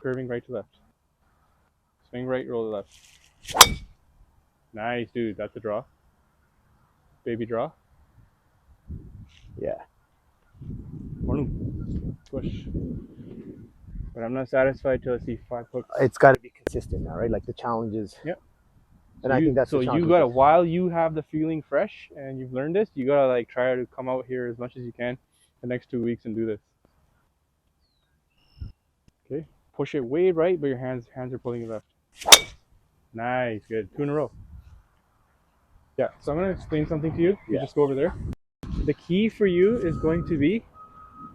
curving right to left. Swing right, roll to left. Nice, dude. That's a draw. Baby draw. Yeah. Push. But I'm not satisfied till I see 5 hooks. It's got to be consistent now, right? Like the challenges. Yep. And I think that's so the challenge. You gotta, while you have the feeling fresh and you've learned this, you gotta like try to come out here as much as you can the next 2 weeks and do this. Okay, push it way right, but your hands are pulling it left. Nice, good. 2 in a row. Yeah. So I'm gonna explain something to you. You just go over there. The key for you is going to be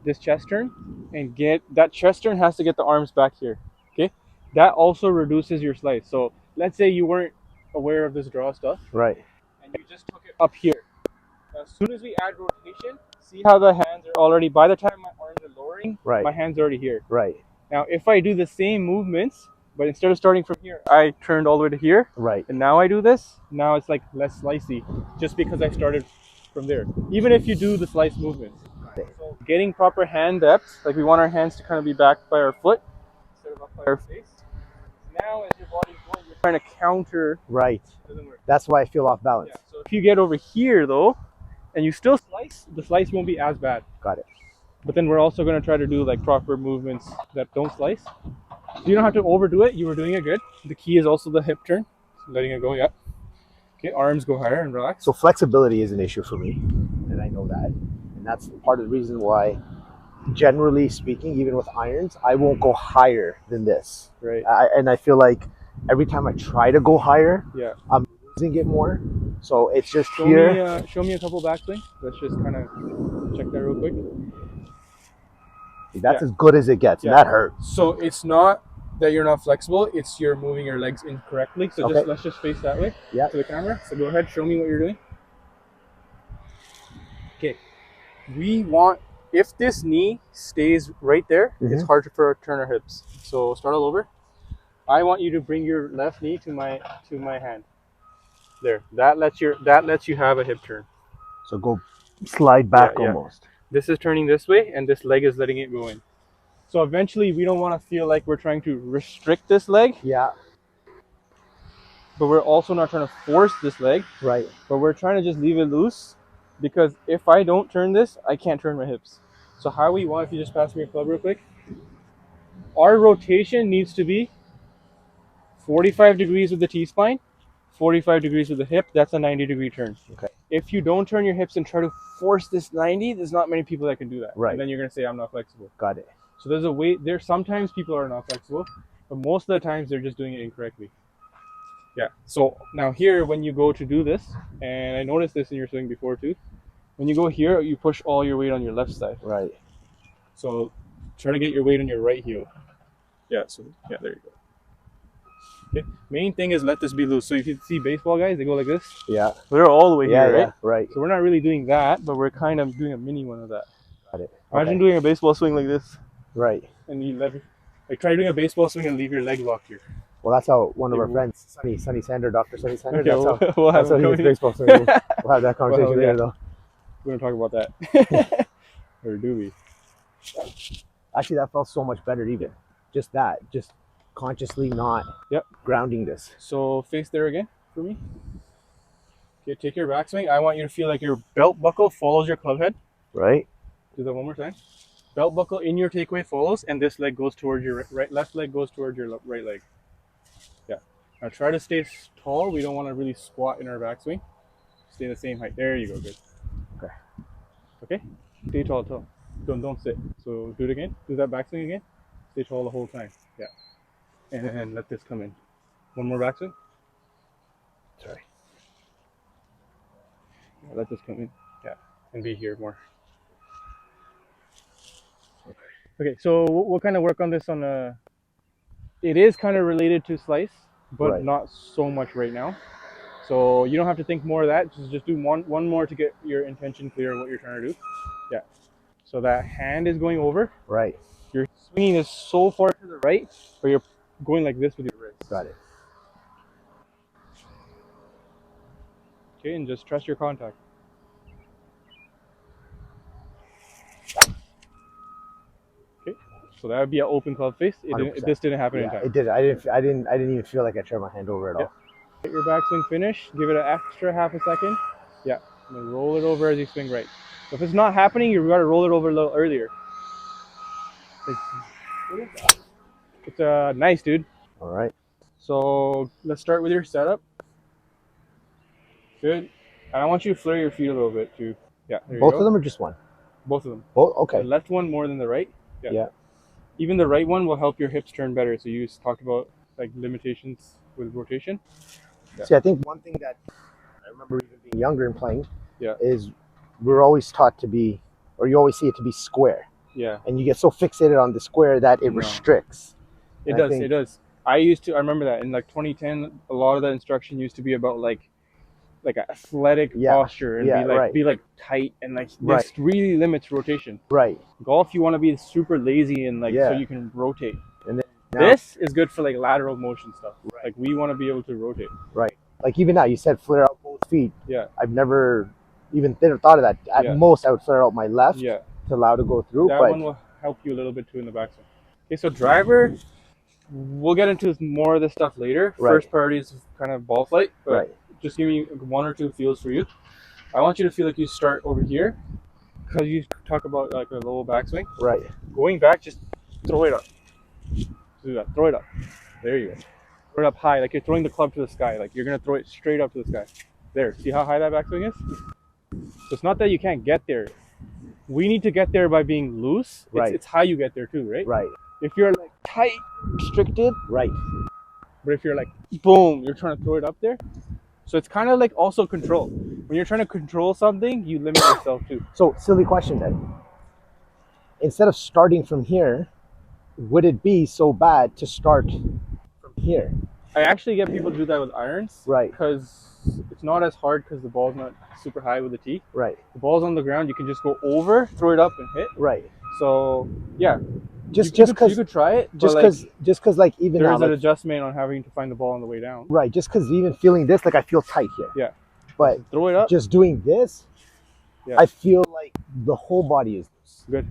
this chest turn, and get that chest turn has to get the arms back here. Okay, that also reduces your slice. So let's say you weren't aware of this draw stuff, Right. and you just took it up here. Now, as soon as we add rotation, see how the hands are already, by the time my arms are lowering, Right. my hands are already here. Right. Now, if I do the same movements, but instead of starting from here, I turned all the way to here, Right. and now I do this, now it's like less slicey, just because I started from there. Even if you do the slice movements. So getting proper hand depth, like we want our hands to kind of be back by our foot instead of up by our face. Now as your body's going, you're trying to counter. Right. It doesn't work. That's why I feel off balance. Yeah. So if you get over here though, and you still slice, the slice won't be as bad. Got it. But then we're also going to try to do like proper movements that don't slice. So you don't have to overdo it. You were doing it good. The key is also the hip turn. So letting it go, yeah. Okay, arms go higher and relax. So flexibility is an issue for me, and I know that. And that's part of the reason why, generally speaking, even with irons, I won't go higher than this. Right. And I feel like every time I try to go higher, yeah, I'm losing it more. So it's just show me a couple backswing. Let's just kind of check that real quick. That's as good as it gets, and that hurts. So it's not that you're not flexible, it's you're moving your legs incorrectly. So let's just face that way to the camera. So go ahead, show me what you're doing. Okay. We want, if this knee stays right there, it's hard for us to turn our hips. So start all over. I want you to bring your left knee to my hand. There. That lets you have a hip turn. So go slide back almost. This is turning this way, and this leg is letting it go in. So eventually, we don't want to feel like we're trying to restrict this leg. Yeah. But we're also not trying to force this leg. Right. But we're trying to just leave it loose, because if I don't turn this, I can't turn my hips. So how we want, if you just pass me your club real quick, our rotation needs to be 45 degrees with the T-spine, 45 degrees with the hip. That's a 90-degree turn. Okay. If you don't turn your hips and try to force this 90, there's not many people that can do that. Right. And then you're going to say, I'm not flexible. Got it. So there's a way, sometimes people are not flexible, but most of the times they're just doing it incorrectly. Yeah. So now here, when you go to do this, and I noticed this in your swing before too, when you go here, you push all your weight on your left side. Right. So try to get your weight on your right heel. Yeah. So yeah, there you go. Okay. Main thing is let this be loose. So if you see baseball guys, they go like this. Yeah. They're all the way here, right? Yeah, right. So we're not really doing that, but we're kind of doing a mini one of that. Got it. Imagine doing a baseball swing like this. Right. And you try doing a baseball swing and leave your leg locked here. Well, that's how one of our friends, Sunny Sander, Dr. Sunny Sander, Okay, that's how he was baseball swinging. We'll have that conversation later, though. We're going to talk about that. Or do we? Actually, that felt so much better even. Just consciously not grounding this. So face there again for me. Okay, take your backswing. I want you to feel like your belt buckle follows your club head. Right. Do that one more time. Belt buckle in your takeaway follows, and this leg goes towards your left leg goes towards your right leg. Yeah. Now try to stay tall. We don't want to really squat in our backswing. Stay the same height. There you go. Good. Okay. Okay. Stay tall. Don't sit. So do it again. Do that backswing again. Stay tall the whole time. Yeah. And let this come in. One more backswing. Sorry. Yeah, let this come in. Yeah. And be here more. Okay, so we'll kind of work on this on it is kind of related to slice, but not so much right now. So you don't have to think more of that. Just do one more to get your intention clear of what you're trying to do. Yeah. So that hand is going over. Right. Your swinging is so far to the right, but you're going like this with your wrist. Got it. Okay, and just trust your contact. So that would be an open club face. This didn't happen in Yeah, time. it did. I didn't even feel like I turned my hand over at all. Get your backswing finish. Give it an extra half a second. Yeah. And then roll it over as you swing right. So if it's not happening, you've got to roll it over a little earlier. It's nice, dude. All right. So let's start with your setup. Good. And I want you to flare your feet a little bit too. Yeah. There you Both go. of them or just one? Both of them. Both. Okay. The left one more than the right. Yeah. Even the right one will help your hips turn better. So you just talked about like limitations with rotation. Yeah. See, I think one thing that I remember even being younger and playing Yeah. is we're always taught to be, or you always see it to be square. Yeah. And you get so fixated on the square that it restricts. It does. It does. I remember that in like 2010, a lot of the instruction used to be about like athletic posture and be like tight and like this really limits rotation. Right. Golf, you want to be super lazy and like so you can rotate. And then this is good for like lateral motion stuff. Right. Like we want to be able to rotate. Right. Like even now, you said flare out both feet. Yeah. I've never even thought of that. At most, I would flare out my left to allow to go through. That one will help you a little bit too in the backswing. Okay, so driver, we'll get into more of this stuff later. Right. First priority is kind of ball flight. But just give me one or two feels for you. I want you to feel like you start over here because you talk about like a low backswing. Right. Going back, just throw it up. Do that. Throw it up. There you go. Throw it up high, like you're throwing the club to the sky. Like you're gonna throw it straight up to the sky. There. See how high that backswing is? So it's not that you can't get there. We need to get there by being loose. It's how you get there too, right? Right. If you're like tight, restricted. Right. But if you're like boom, you're trying to throw it up there. So it's kind of like also control. When you're trying to control something, you limit yourself too. So silly question then. Instead of starting from here, would it be so bad to start from here? I actually get people to do that with irons. Right. Because it's not as hard because the ball's not super high with the tee. Right. The ball's on the ground, you can just go over, throw it up and hit. Right. So yeah. You could try it. Just because like even there's now, an adjustment on having to find the ball on the way down. Right. Just because even feeling this, like I feel tight here. Yeah. But throw it up. Just doing this, I feel like the whole body is loose. Good.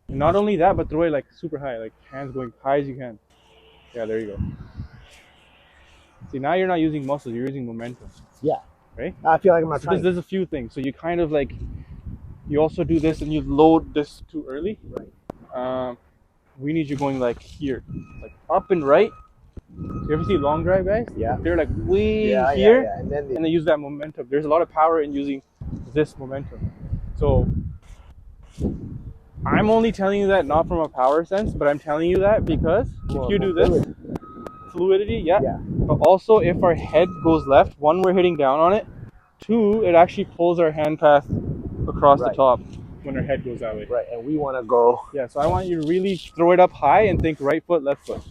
And not only that, but throw it like super high, like hands going high as you can. Yeah, there you go. See, now you're not using muscles, you're using momentum. Yeah. Right? I feel like I'm not trying. There's a few things. So you kind of like, you also do this and you load this too early. Right. We need you going like here, like up and right. You ever see long drive guys? Yeah. They're like way here, yeah. And then they use that momentum. There's a lot of power in using this momentum. So I'm only telling you that not from a power sense, but I'm telling you that because if you do this, fluidity, but also if our head goes left, one, we're hitting down on it. Two, it actually pulls our hand path across the top when our head goes that way. Right, and we want to go. Yeah, so I want you to really throw it up high and think right foot, left foot.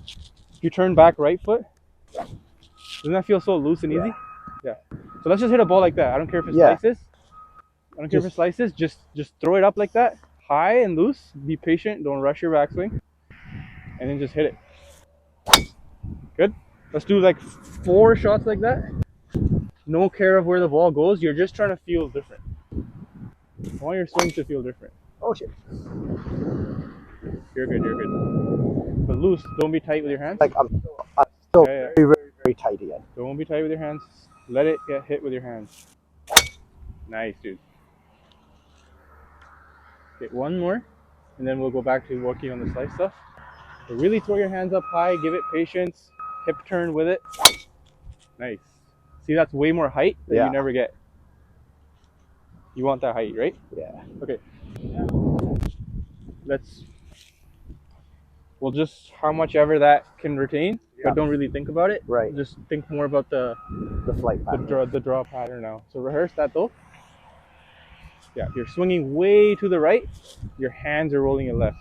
If you turn back right foot, doesn't that feel so loose and easy? Yeah. So let's just hit a ball like that. I don't care if it slices. I don't care if it slices. Just throw it up like that, high and loose. Be patient. Don't rush your backswing, and then just hit it. Good. Let's do like 4 shots like that. No care of where the ball goes. You're just trying to feel different. I want your swing to feel different. Oh shit. You're good. You're good. But loose. Don't be tight with your hands. Like I'm still very, very, very tight again. Don't be tight with your hands. Let it get hit with your hands. Nice, dude. Okay, one more, and then we'll go back to working on the slice stuff. So really throw your hands up high. Give it patience. Hip turn with it. Nice. See, that's way more height that you never get. You want that height, right? Yeah. Okay. We'll just how much ever that can retain, but don't really think about it. Right. Just think more about the flight pattern. The draw pattern now. So rehearse that though. Yeah, you're swinging way to the right. Your hands are rolling it left.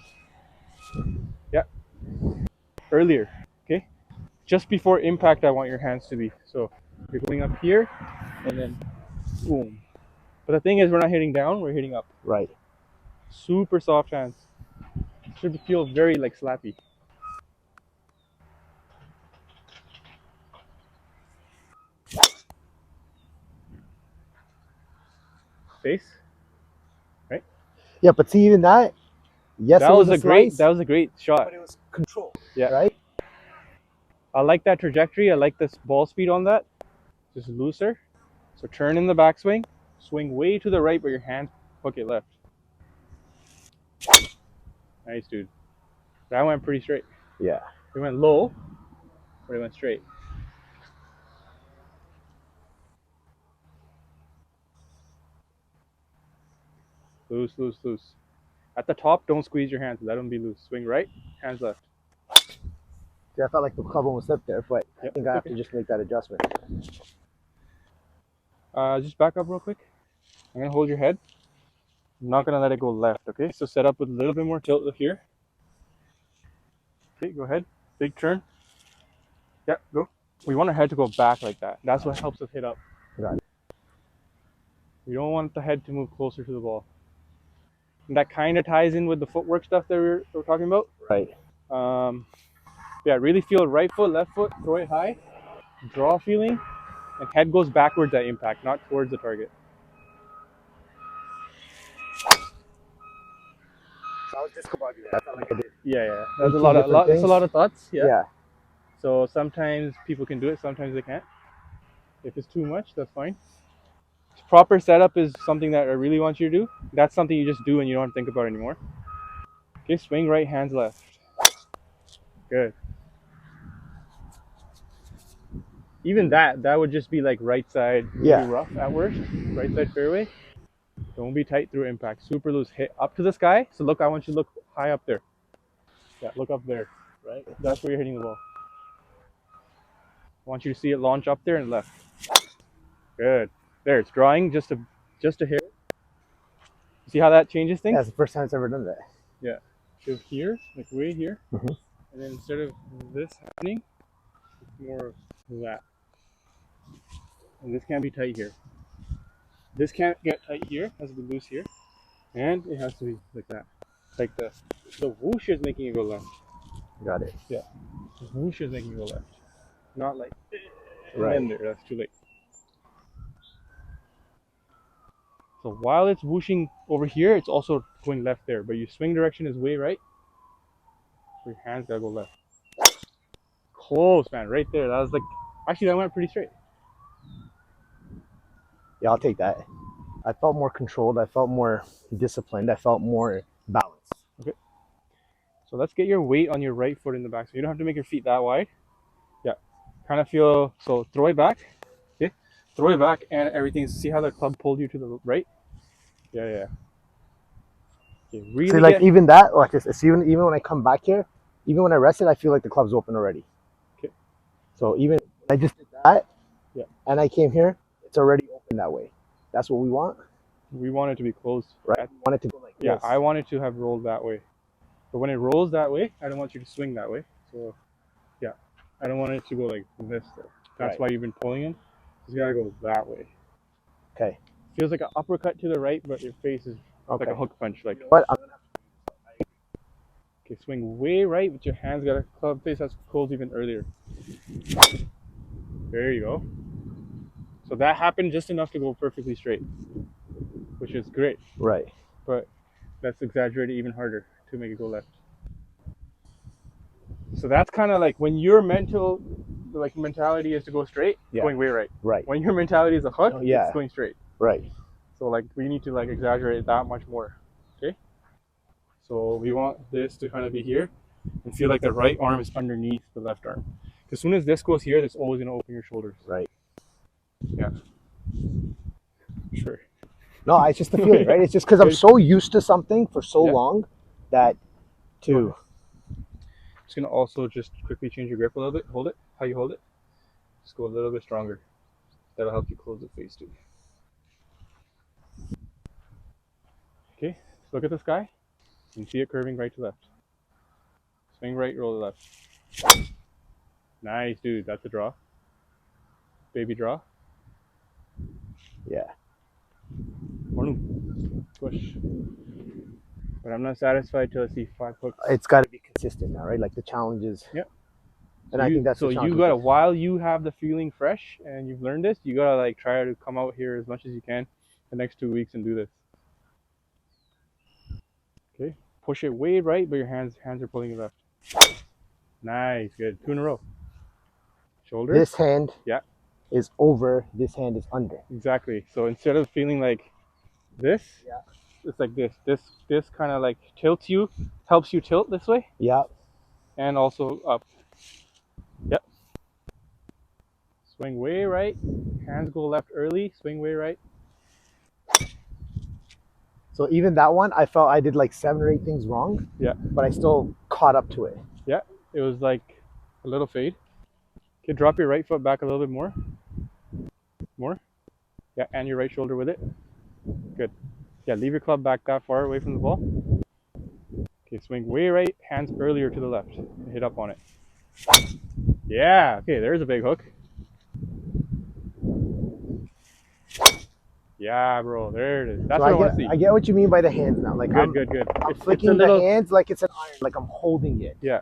Yeah. Earlier. Okay. Just before impact, I want your hands to be. So you're going up here, and then boom. But the thing is, we're not hitting down, we're hitting up. Right. Super soft hands. Should feel very like slappy. Face. Right? Yeah, but see, even that, Yes, That it was was a a great. slice, That was a great shot. but it was controlled. Yeah. Right. I like that trajectory. I like this ball speed on that. Just looser. So turn in the backswing. Swing way to the right, but your hand hook it left. Nice, dude. That went pretty straight. Yeah. It went low, but it went straight. Loose, loose, loose. At the top, don't squeeze your hands. Let them be loose. Swing right, hands left. See, I felt like the club almost slipped there, but I Yep, think I have to just make that adjustment. Just back up real quick. I'm gonna hold your head. I'm not gonna let it go left, okay? So set up with a little bit more tilt here. Okay, go ahead. Big turn. Yeah, go. We want our head to go back like that. That's what helps us hit up. Got it. We don't want the head to move closer to the ball. And that kind of ties in with the footwork stuff that we're talking about. Right. Yeah, really feel right foot, left foot, throw it high, draw feeling, and head goes backwards at impact, not towards the target. So I was discombobulated. I felt like I did. Yeah. That's a 18 lot different of it's a things. lot of thoughts. Yeah. So sometimes people can do it, sometimes they can't. If it's too much, that's fine. Proper setup is something that I really want you to do. That's something you just do and you don't have to think about anymore. Okay, swing right, hands left. Good. Even that would just be like right side, maybe Yeah. rough at worst. Right side fairway. Don't be tight through impact. Super loose. Hit up to the sky. So look, I want you to look high up there. Yeah, look up there. Right? That's where you're hitting the ball. I want you to see it launch up there and left. Good. There, it's drawing just to hit. See how that changes things? That's the first time it's ever done that. Yeah. So here, like way here, Mm-hmm. and then instead of this happening, it's more of that. And this can't be tight here. This can't get tight here. It has to be loose here, and it has to be like that. Like the whoosh is making it go left. Got it. Yeah. The whoosh is making it go left. Not like Right. and then there. That's too late. So while it's whooshing over here, it's also going left there. But your swing direction is way right. So your hands gotta go left. Close, man. Right there. That was like, actually, that went pretty straight. Yeah, I'll take that. I felt more controlled. I felt more disciplined. I felt more balanced. Okay. So let's get your weight on your right foot in the back. So you don't have to make your feet that wide. Yeah. Kind of feel, so throw it back. Okay. Throw it back and everything. See how the club pulled you to the right? Yeah. Okay. Really See, like even that, like it's even when I come back here, even when I rested, I feel like the club's open already. Okay. So even I just did that, yeah, and I came here, it's already open that way. That's what we want. We want it to be closed. Right. I want it to go like yeah, this. I want it to have rolled that way. But when it rolls that way, I don't want you to swing that way. So yeah, I don't want it to go like this though. That's Right. why you've been pulling him. It's gotta go that way. Okay. Feels like an uppercut to the right, but your face is Okay. like a hook punch. Like, What? okay, swing way right, but your hands got a club face that's closed even earlier. There you go. So that happened just enough to go perfectly straight, which is great. Right. But that's exaggerated even harder to make it go left. So that's kind of like when your mentality is to go straight, Yeah. going way right. Right. When your mentality is a hook, yeah. it's going straight. Right. So like we need to like exaggerate it that much more. Okay. So we want this to kind of be here and feel like the right arm is underneath the left arm. As soon as this goes here, that's always going to open your shoulders. Right. Yeah. Sure. No, it's just the feeling, right? It's just because I'm so used to something for so Yeah. long that to. Just gonna also just quickly change your grip a little bit. Hold it. How you hold it. Just go a little bit stronger. That'll help you close the face too. Okay. Look at the sky. You can see it curving right to left. Swing right, roll to left. Nice, dude. That's a draw. Baby draw. Yeah. Push. But I'm not satisfied till I see 5 hooks. It's got to be consistent now, right? Like the challenges. Yeah. And I think that's so. You gotta, while you have the feeling fresh and you've learned this, you gotta like try to come out here as much as you can the next 2 weeks and do this. Okay. push it way right, but your hands are pulling it left. Nice, good. 2 in a row. Shoulder. This hand Yeah. is over, this hand is under. Exactly. So instead of feeling like this, Yeah. it's like this. This kind of like tilts you, helps you tilt this way. Yeah. And also up. Yep. Swing way right. Hands go left early. Swing way right. So even that one, I felt I did like 7 or 8 things wrong. Yeah. But I still caught up to it. Yeah. It was like a little fade. Okay, drop your right foot back a little bit more. More. Yeah, and your right shoulder with it. Good. Yeah, leave your club back that far away from the ball. Okay, swing way right, hands earlier to the left. Hit up on it. Yeah, okay, there's a big hook. Yeah, bro, there it is. That's So what I want to see. I get what you mean by the hands now. Like Good. I'm flicking the hands like it's an iron, like I'm holding it. Yeah.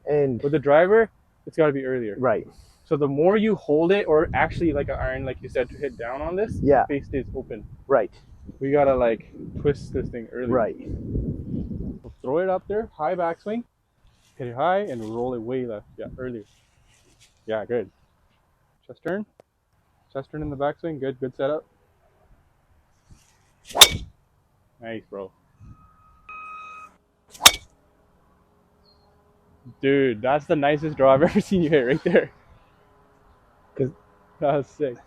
And with the driver, it's got to be earlier. Right. So the more you hold it, or actually like an iron, like you said, to hit down on this, yeah, face stays open. Right. We gotta like twist this thing early. Right. So throw it up there, high backswing, hit it high, and roll it way left. Yeah, earlier. Yeah, good. Chest turn in the backswing. Good setup. Nice, bro. Dude, that's the nicest draw I've ever seen you hit right there. Cause that was sick.